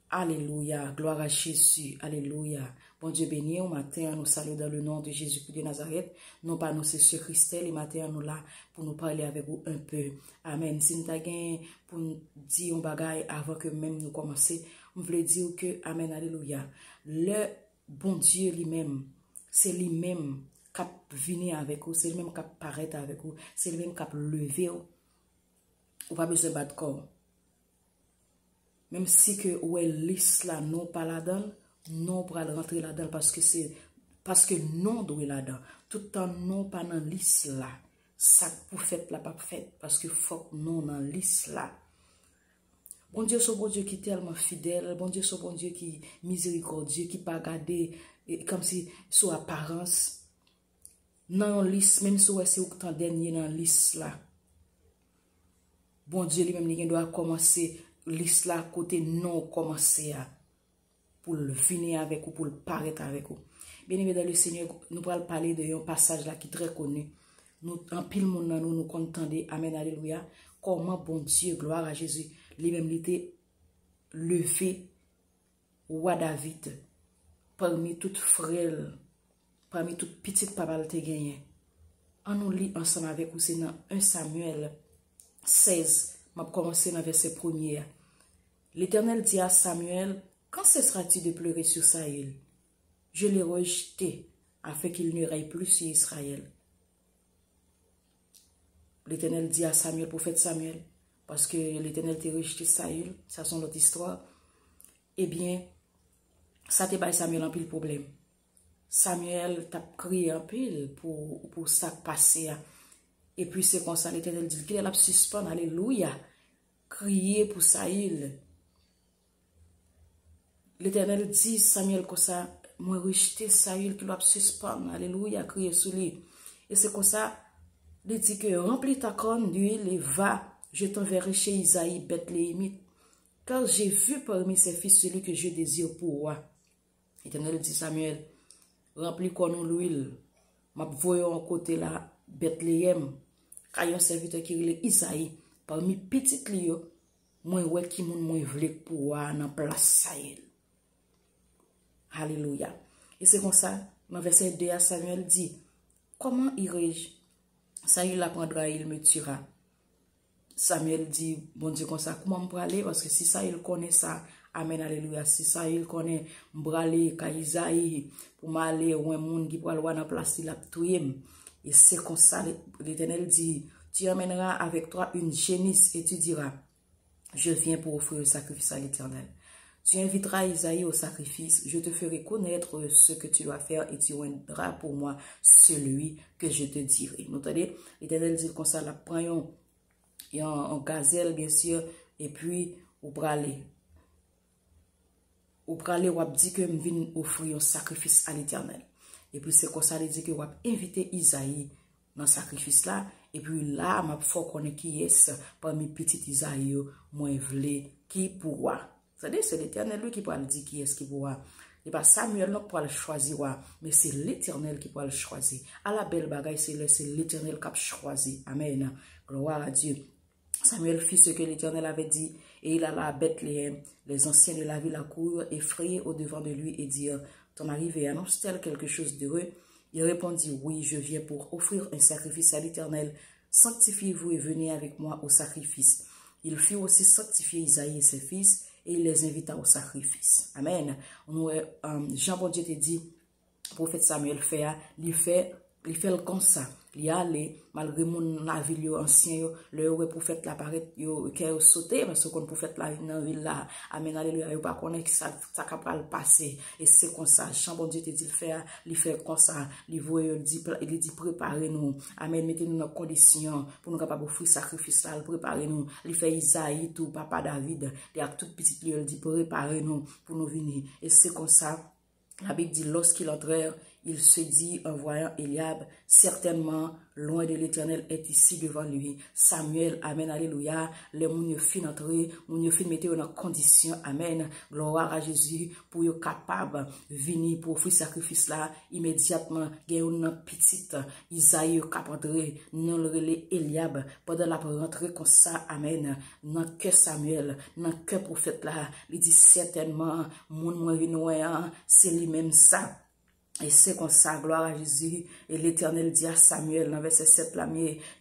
Alléluia, gloire à Jésus, alléluia. Bon Dieu béni, au matin, nous saluons dans le nom de Jésus-Christ de Nazareth. Non pas nous, c'est ce Christel, et matin, nous là pour nous parler avec vous un peu. Amen. Si nous avons pour nous dire un bagage avant que même nous commencer, on veut dire que, amen, alléluia. Le bon Dieu lui-même, c'est lui-même qui a venu avec vous, c'est lui-même qui a paraît avec vous, c'est lui-même qui a levé vous. Ou pas besoin de battre corps. Même si que ouais l'islam non pas là-dedans, non pour rentrer là-dedans parce que non doit là-dedans. Tout le temps non pas dans l'islam. Ça pour fait là pas fait parce que faut non dans l'islam. Bon Dieu, c'est bon Dieu qui est tellement fidèle, bon Dieu, c'est bon Dieu qui est miséricordieux, qui pas garder comme si sous apparence dans l'islam, même si c'est au temps dernier dans l'islam. Bon Dieu lui-même il doit commencer l'islam côté non commencer pour le finir avec vous, pour le paraître avec vous. Bien aimé dans le Seigneur, nous allons parler de un passage là qui est très connu. Nous en pile monde nous contendons, amen, alléluia. Comment bon Dieu, gloire à Jésus, lui-même était levé roi David parmi toutes frêles, parmi toutes petites papales te gagné. On nous lit ensemble avec vous, c'est dans 1 Samuel 16, je vais commencer dans verset 1er. L'Éternel dit à Samuel, quand cesseras-tu de pleurer sur Saül? Je l'ai rejeté afin qu'il ne règne plus sur Israël. L'Éternel dit à Samuel, prophète Samuel, parce que l'Éternel t'a rejeté Saül, ça c'est notre histoire. Eh bien, ça t'a pas Samuel en pile problème. Samuel t'a crié en pile pour ça passer. Et puis c'est comme ça, l'Éternel dit qu'il est là pour suspendre, alléluia, crier pour Saül. L'Éternel dit, Samuel, comme ça, moi rejeté Saül qui l'a suspendre, alléluia, crier sur lui. Et c'est comme ça, il dit que remplis ta corne d'huile et va, je t'enverrai chez Isaïe, Bethléemite, car j'ai vu parmi ses fils celui que je désire pour roi. L'Éternel dit, Samuel, remplis corne d'huile, m'a voyons en côté là, Bethléem, car il y a un serviteur qui est Isaïe, parmi petites lieux, moi ouais qui moi vle pour roi dans place Saül. Alléluia. Et c'est comme ça, dans verset 2, Samuel dit, comment irai-je? Saül apprendra, il me tuera. Samuel dit, bon Dieu, comme ça, comment me aller? Parce que si Saül connaît ça, amen, alléluia. Si Saül connaît, m'braler, Isaïe, pour m'aller, ou un monde qui peut aller dans la place, il a tué. Et c'est comme ça, l'Éternel dit, tu amèneras avec toi une génisse et tu diras, je viens pour offrir le sacrifice à l'Éternel. Tu inviteras Isaïe au sacrifice, je te ferai connaître ce que tu dois faire et tu rendras pour moi celui que je te dirai. Vous entendez? L'Éternel dit comme ça, la prenons en gazelle, bien sûr, et puis, ou pralé. Ou pralé, ou dit que je viens offrir un sacrifice à l'Éternel. Et puis, c'est comme ça, il dit que vous inviter Isaïe dans le sacrifice là, et puis là, je faut connaître qui est parmi petit Isaïe, moi, je qui pourra. C'est-à-dire, c'est l'Éternel lui qui pourra dire qui est-ce qui pourra. Et pas Samuel non pour le choisir, mais c'est l'Éternel qui pourra le choisir. À la belle bagaille, c'est l'Éternel qui a choisi. Amen. Gloire à Dieu. Samuel fit ce que l'Éternel avait dit, et il alla à Bethléem. Les anciens de la ville accoururent, effrayés au-devant de lui, et dirent, ton arrivée annonce-t-elle quelque chose d'heureux? Il répondit, oui, je viens pour offrir un sacrifice à l'Éternel. Sanctifiez-vous et venez avec moi au sacrifice. Il fit aussi sanctifier Isaïe et ses fils, et il les invita au sacrifice. Amen. Jean bon Dieu te dit, prophète Samuel il fait le comme ça. Il a allé, malgré mon la ville ancien, le prophète la paraît, qui a sauté, parce que le prophète la dans ville là, amen, alléluia, il pas connaît que ça capable passer. Et c'est comme ça. Jean bon Dieu te dit, il fait comme ça. Il dit, préparez-nous. Amen, mettez-nous dans condition pour nous capables offrir sacrifice là, préparez-nous. Il fait Isaïe, tout, papa David, il y a toute petite lieu, il dit, préparez-nous pour nous venir. Et c'est comme ça. La Bible dit, lorsqu'ils entrèrent, il se dit en voyant Eliab, certainement, loin de l'Éternel est ici devant lui. Samuel, amen, alléluia, les moun fin entrer, moun fin mettre en condition, amen, gloire à Jésus, pour yo capable venir pour offrir sacrifice là, immédiatement, gen une petite Isaïe cap entrer, non le relais Eliab, pendant la rentrer comme ça, amen, dans que Samuel, dans que prophète là, il dit certainement, moun moun vinoyan, c'est lui-même ça. Et c'est comme ça, gloire à Jésus. Et l'Éternel dit à Samuel, dans verset 7,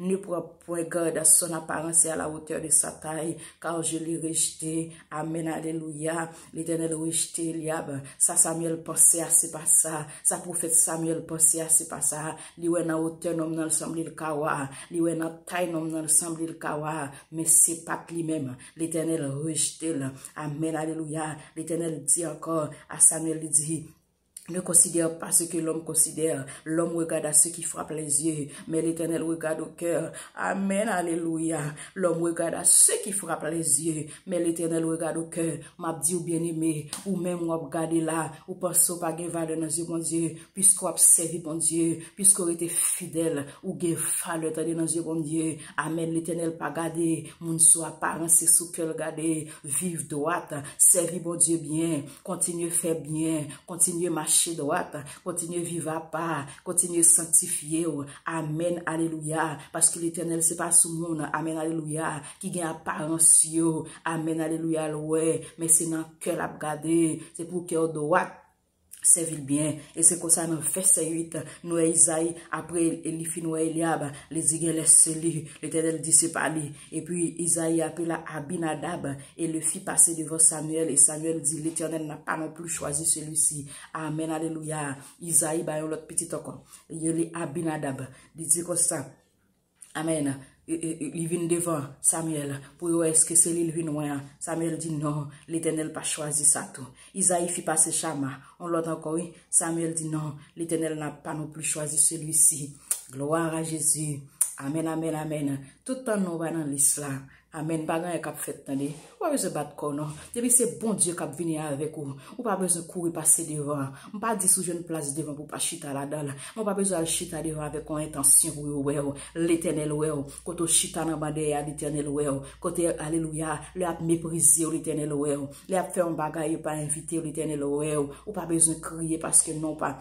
ne prends point garde à son apparence et à la hauteur de sa taille, car je l'ai rejeté. Amen, alléluia. L'Éternel rejeté Eliab. Ça, Samuel pensait à c'est pas ça. Ça, prophète Samuel pensait à c'est pas ça. Li wè nan hauteur, non, nan semble le kawa. Li wè nan taille, non, nan semble le kawa. Mais c'est pas lui-même. L'Éternel rejeté. Amen, alléluia. L'Éternel dit encore à Samuel, il dit, ne considère pas ce que l'homme considère. L'homme regarde à ce qui frappe les yeux, mais l'Éternel regarde au cœur. Amen, alléluia. L'homme regarde à ce qui frappe les yeux, mais l'Éternel regarde au cœur. M'a dit ou bien aimé, ou même ou regarder là, ou pense pas qu'il va dans les yeux, mon Dieu, puisqu'on a servi mon Dieu, puisqu'on été fidèle, ou qu'il fallait dans les yeux, mon Dieu. Amen, l'Éternel pas garder, mon soit apparence, c'est sous cœur garder, vive droite, servi mon Dieu bien, continue faire bien, continue marcher droite, continuez vivre à part, continuez sanctifier. Amen, alléluia. Parce que l'Éternel, c'est pas sous monde, amen, alléluia, qui gagne apparence, amen, alléluia, ouais, mais c'est dans le cœur à regarder, c'est pour cœur droite. Servir bien. Et c'est comme ça, dans verset 8, nous, Isaïe, après, il finit, nous, Eliab, les dignes, laisse-lui. L'Éternel dit, c'est pas lui. Et puis, Isaïe appela Abinadab et le fit passer devant Samuel. Et Samuel dit, l'Éternel n'a pas non plus choisi celui-ci. Amen, alléluia. Isaïe, bah, l'autre petit encore. Il est Abinadab. Il dit comme ça. Amen. Il vient devant Samuel pour voir est-ce que c'est lui qui vient. Samuel dit non, l'Éternel pas choisi ça tout. Isaïe fit passer Chama. On l'entend encore, oui. Samuel dit non, l'Éternel n'a pas non plus choisi celui-ci. Gloire à Jésus. Amen, amen, amen. Tout le temps nous va dans l'islam. Amen. Pas grand cap fait tande. Ou pas besoin battre corps non. Depuis c'est bon Dieu qui venir avec vous. Ou pas besoin courir passer devant. On pas dire sous une place devant pour pas chita là-dedans. On pas besoin chita devant avec une intention pour ouais l'Éternel ouais. Côté chita dans bande à l'Éternel ouais. Côté alléluia, le a mépriser l'Éternel ouais. Le a fait un bagaille pas inviter l'Éternel ouais. Ou pas besoin crier parce que non pas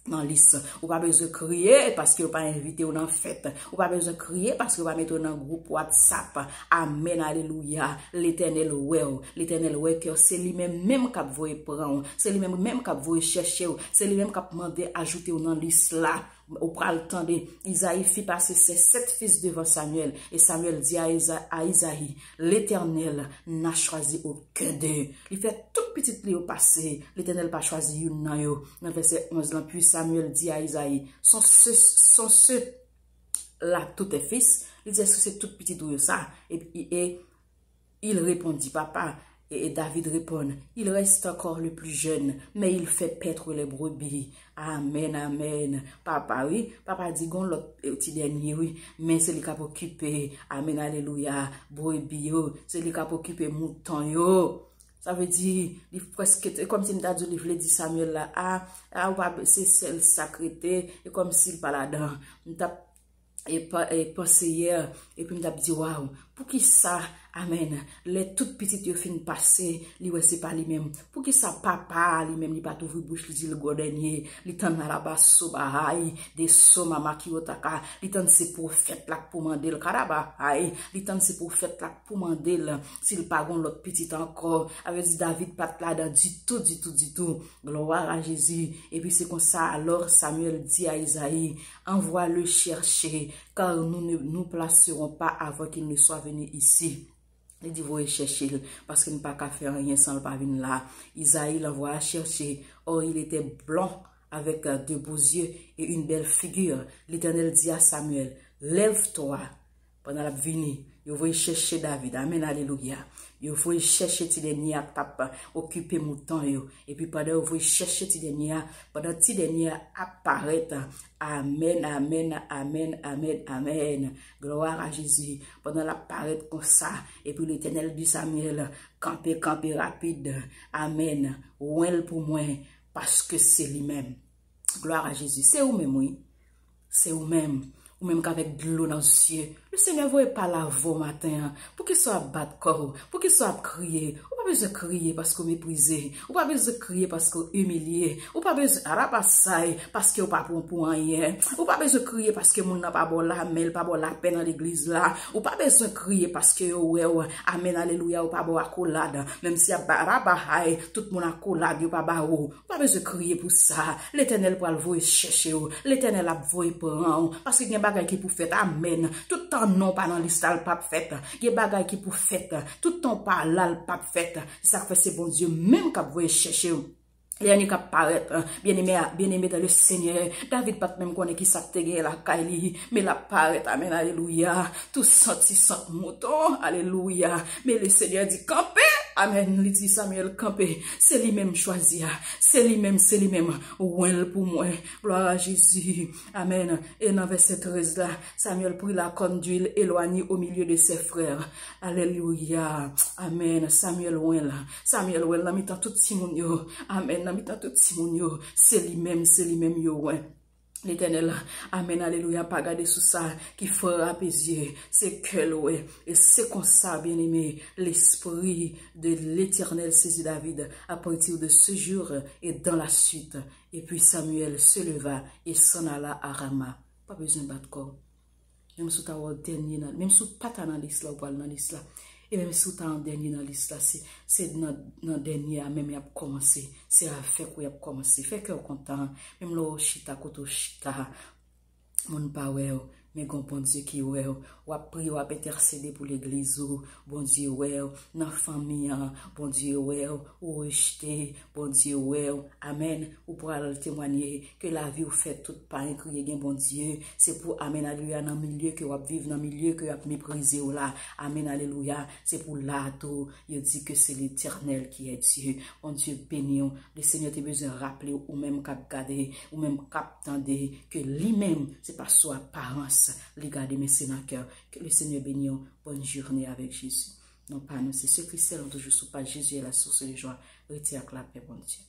dans liste, ou pas besoin de crier parce que vous pas invité ou dans fête, ou pas besoin de crier parce que vous pas mettre dans groupe WhatsApp. Amen, alléluia. L'Éternel ouais que c'est lui-même qui vous prendre, c'est lui-même qui vous chercher, c'est lui-même qui demander ajouter dans liste là. Au pral temps de Isaïe fit passer ses 7 fils devant Samuel et Samuel dit à Isaïe, l'Éternel n'a choisi aucun d'eux. Il fait tout petit li au passé, l'Éternel pas choisi une nan yo. Dans verset 11 là, puis Samuel dit à Isaïe, sont ceux là tous tes fils. Il dit est-ce que c'est tout petit ou ça? Et il répondit, papa. Et David répond, il reste encore le plus jeune, mais il fait paître les brebis. Amen, amen. Papa, oui, papa dit, gon l'autre petit dernier, oui, mais c'est lui qui a occupé, amen, alléluia, brebis, yo, c'est lui qui a occupé mouton, yo. Ça veut dire, presque, comme si nous avons dit, dit Samuel là, c'est celle sacrée, et comme s'il parlait là-dedans. Et pensé hier, et puis m't'a dit, waouh, pour qui ça, amen, les toutes petites yo fin passer, li ouais c'est pas lui même. Pour qui ça papa, lui même, li pas ouvrir bouche, li dit le dernier, li tan na la bas so bahay, des so mama ki otaka, li tan c'est prophète là pour mandel karaba, ay, li tan c'est prophète là pour mandel, s'il pas gon l'autre petit encore, avait dit David pas là dans du tout. Gloire à Jésus. Et puis c'est comme ça, alors Samuel dit à Isaïe, envoie le chercher, car nous ne nous placerons pas avant qu'il ne soit venu ici. Il dit, vous chercher, parce qu'il n'a pas qu'à faire rien sans le pas venir là. Isaïe l'envoie chercher. Or, il était blanc, avec de beaux yeux et une belle figure. L'Éternel dit à Samuel, lève-toi. Pendant la venue, il faut chercher David. Amen, alléluia. Il faut chercher ti dernier à tap occuper mouton yo. Et puis pendant il faut chercher ti dernier, pendant ti dernier apparaître. Amen, amen, amen, amen, amen. Gloire à Jésus. Pendant l'apparaître comme ça. Et puis l'Éternel dit Samuel, camper rapide. Amen. Ouel pour moi, parce que c'est lui-même. Gloire à Jésus. C'est vous-même, oui. C'est vous-même. Ou même qu'avec de l'eau dans les yeux. Le Seigneur vous pas la voix matin. Pour qu'il soit battre corps. Pour qu'il soit crier. Ou pas besoin de crier parce que méprisé. Ou pas besoin de crier parce que humilié. Ou pas besoin de rapassai parce que ou pas pour rien. Ou pas besoin de crier parce que moun n'a pas bon la mel, pas bon la peine dans l'église là. Ou pas besoin de crier parce que ouais, amen, alléluia, ou pas bon accolade. Même si y a rabahay, tout le monde accolade, ou pas bao. Ou pas besoin de crier pour ça. L'Éternel pour le voir chercher. L'Éternel a voulu prendre. Parce que y a bagay qui pour faire, amen. Tout le temps non pas dans l'histoire pas fait. Y a bagay qui pour faire. Tout le temps pas là pas fait. Ça fait c'est bon Dieu même qu'a voulu chercher. Il y a un qui apparaît, bien aimé dans le Seigneur. David pas même connaît qui s'attègue la Kaili, mais la paraît, amen, alléluia. Tout senti sans mouton, alléluia. Mais le Seigneur dit camper, amen, il dit Samuel camper. C'est lui-même choisir, c'est lui-même, ouin pour moi. Gloire à Jésus, amen. Et dans verset 13 là, Samuel prit la corne d'huile éloignée au milieu de ses frères. Alléluia, amen. Samuel ouin là, mi-temps tout Simon yo, amen. C'est lui-même, yo, ouais. L'Éternel, amen, alléluia, pas garder sous ça, qui fera apaiser, c'est que ouais. Et c'est comme ça, bien aimé, l'esprit de l'Éternel saisit David à partir de ce jour et dans la suite. Et puis Samuel se leva et s'en alla à Rama. Pas besoin de battre corps. Même si tu as dernier, même si tu n'as pas dans l'islam ou pas dans l'islam. Et même si tu as un dernier dans l'islam, c'est dans le dernier, même il a commencé. C'est à faire qu'il a commencé. Fait que content, même le chita, koto chita, mon pa ouais, mais bon Dieu qui ouais, ou a prier, ou a intercéder pour l'église, bon Dieu ouais, dans la famille, bon Dieu ouais, ou rejeter, bon Dieu ouais, amen, ou pour aller témoigner que la vie ou fait toute pas crier bien bon Dieu, c'est pour amen alléluia dans le milieu que ou vivre dans le milieu que ou mépriser ou là, amen alléluia, c'est pour là tout, il dit que c'est l'Éternel qui est Dieu, bon Dieu béni, le Seigneur a besoin de rappeler ou même cap garder, ou même cap tendre que lui-même, c'est pas soi apparence, les garder mais c'est dans le cœur. Que le Seigneur bénisse. Bonne journée avec Jésus. Non pas nous, c'est ce Christ est toujours sous pas Jésus est la source de joie. Retire la paix, bon Dieu.